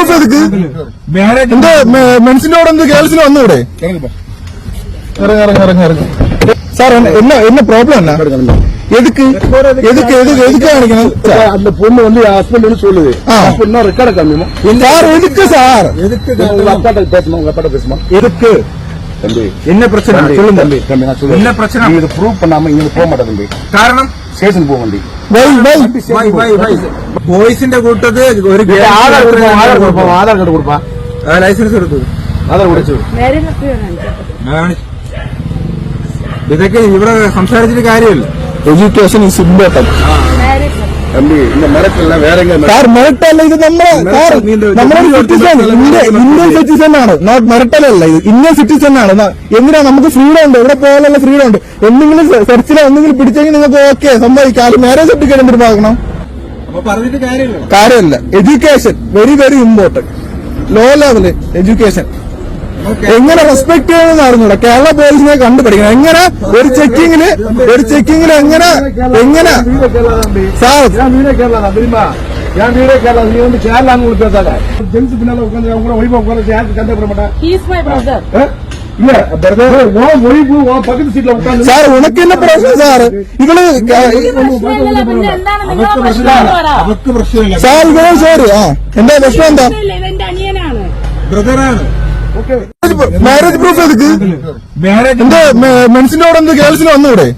Proof എതുക്ക് എന്താ മെൻസിനോട് എന്ത് കേൾസിന് വന്നൂടെ ഇറങ്ങി സാർ என்ன ப்ராப்ளம் என்ன எதுக்கு எதுக்கு எதுக்கு எதுக்கு காணிக்கணும் அந்த பொண்ணு வந்து ஹஸ்பண்ட் சொல்லுது இன்னும் ரெக்கார்டு காமிமா சார் எதுக்கு சார் எதுக்கு உங்க அப்பாட்ட பேசணும் உங்க அப்பாட்ட பேசுமா எதுக்கு தம்பி என்ன பிரச்சனை சொல்லுங்க தம்பி நான் சொல்லுங்க என்ன பிரச்சனை இது ப்ரூவ் பண்ணாம இங்க போக மாட்டேன் தம்பி കാരണം സ്റ്റേഷൻ പോകണ്ടി ബോയ്സിന്റെ കൂട്ടത് ഒരു ആധാർ കാർഡ് കൊടുപ്പാ ലൈസൻസ് എടുത്തു ആധാർ കൊടുത്തു ഇതൊക്കെ ഇവിടെ സംസാരിച്ചിട്ട് കാര്യമില്ല എഡ്യൂക്കേഷൻ ഈസ് ഇമ്പോർട്ടന്റ് தம்பி இந்த மிரட்டல்ல வேற எங்க സാർ മിരട്ടല്ല ഇത് നമ്മുടെ സിറ്റിസൺ ഇന്ത്യൻ സിറ്റിസൺ ആണ് നോട്ട് മിരട്ടലല്ല ഇത് ഇന്ത്യൻ സിറ്റിസൺ ആണ് എന്തിനാ നമുക്ക് ഫ്രീഡം ഉണ്ട് ഇവിടെ പോകാനുള്ള ഫ്രീഡം ഉണ്ട് എന്തെങ്കിലും സെർച്ചിലോ എന്തെങ്കിലും പിടിച്ചെങ്കിൽ നിങ്ങൾക്ക് ഓക്കെ സംഭവിക്കാം മാരേജ് സർട്ടിഫിക്കറ്റ് എന്തിനു പാകണം കാര്യമില്ല education very very important low level education എങ്ങനെ റെസ്പെക്ട് ചെയ്യണമെന്ന് അറിഞ്ഞൂടാ കേരള പോലീസിനെ കണ്ടുപിടിക്കണം എങ്ങനെ ഒരു ചെക്കിങ്ങില് എങ്ങനെ സാർ என் வீடே கேரளா நீ வந்து கேரளா உங்களுக்கு பேசாத ஜென்ஸ் பின்னால உட்காந்து அவங்க ஒய்ஃப் உட்காந்து யாருக்கு கண்டே பண்ண மாட்டேன் He is my brother. இல்ல பிரதர் ஓ ஒய்ஃப் ஓ பக்கத்து சீட்ல உட்கார்ந்து സാർ ഉനക്ക് என்ன പ്രശ്നം സാർ ഇവള് അവർക്ക് പ്രശ്നമില്ല സാർ ഇവള് സോറി എന്താ പ്രശ്നം എന്താ ഇവന്റെ അനിയനാണ് ബ്രദറാണ് മാരേജ് പ്രൂഫ് എതുക്ക് എന്താ മെൻസിനോട് എന്ത് കേൾസിന് വന്നൂടെ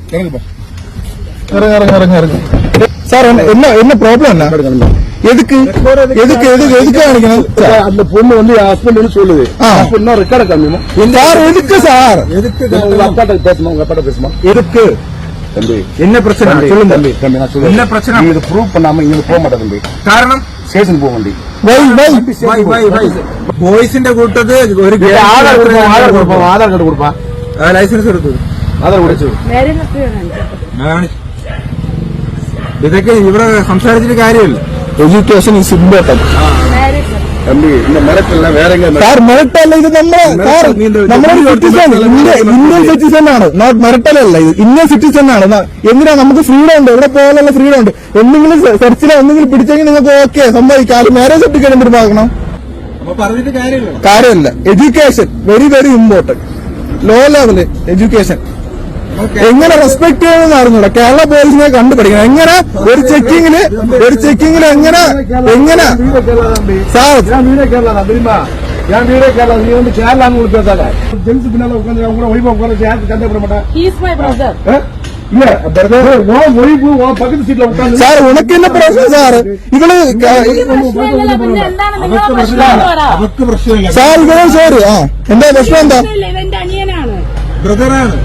ഇറങ്ങി സാർ என்ன ப்ராப்ளம் என்ன எதுக்கு எதுக்கு எதுக்கு எதுக்கு காணிக்கணும் அந்த பொண்ணு வந்து ஹஸ்பண்ட் சொல்லுது இன்னும் ரெக்கார்டு காமிமா சார் எதுக்கு சார் உங்க அப்பாட்ட பேசணும் உங்க அப்பாட்ட பேசுமா எதுக்கு தம்பி என்ன பிரச்சனை சொல்லுங்க தம்பி நான் சொல்லுங்க என்ன பிரச்சனை இது ப்ரூவ் பண்ணாம இங்க போக மாட்டேன் தம்பி കാരണം സ്റ്റേഷൻ പോകണ്ടി ബോയ്സിന്റെ കൂട്ടത് ഒരു ആധാർ കാർഡ് കൊടുപ്പാ ലൈസൻസ് എടുത്തു ആധാർ കൊടുത്തു ഇതൊക്കെ ഇവിടെ സംസാരിച്ചിട്ട് കാര്യമില്ല എഡ്യൂക്കേഷൻ ഈസ് ഇമ്പോർട്ടന്റ് தம்பி இந்த மிரட்டல்ல வேற எங்க സാർ മിരട്ടല്ല ഇത് നമ്മുടെ സിറ്റിസൺ ഇന്ത്യൻ സിറ്റിസൺ ആണ് നോട്ട് മിരട്ടലല്ല ഇത് ഇന്ത്യൻ സിറ്റിസൺ ആണ് എന്തിനാ നമുക്ക് ഫ്രീഡം ഉണ്ട് ഇവിടെ പോകാനുള്ള ഫ്രീഡം ഉണ്ട് എന്തെങ്കിലും സെർച്ചിലോ എന്തെങ്കിലും പിടിച്ചെങ്കിൽ നിങ്ങൾക്ക് ഓക്കെ സംഭവിക്കാം മാരേജ് സർട്ടിഫിക്കറ്റ് എന്തിനു പാകണം കാര്യമില്ല education very very important low level education എങ്ങനെ റെസ്പെക്ട് ചെയ്യണമെന്ന് അറിഞ്ഞൂടാ കേരള പോലീസിനെ കണ്ടുപിടിക്കണം എങ്ങനെ ഒരു ചെക്കിങ്ങില് എങ്ങനെ സാർ என் வீடே கேரளா தான் தெரியுமா என் வீடே கேரளா நீ வந்து கேரளா உங்களுக்கு பேசாத ஜென்ஸ் பின்னால உட்காந்து அவங்க ஒய்ஃப் உட்காந்து யாருக்கு கண்டே பண்ண மாட்டேன் He is my brother. இல்ல பிரதர் ஓ ஒய்ஃப் ஓ பக்கத்து சீட்ல உட்கார்ந்து സാർ ഉനക്ക് என்ன പ്രശ്നം സാർ ഇവള് അവർക്ക് പ്രശ്നമില്ല സാർ ഇവള് സോറി എന്താ പ്രശ്നം എന്താ ഇവന്റെ അനിയനാണ് ബ്രദറാണ്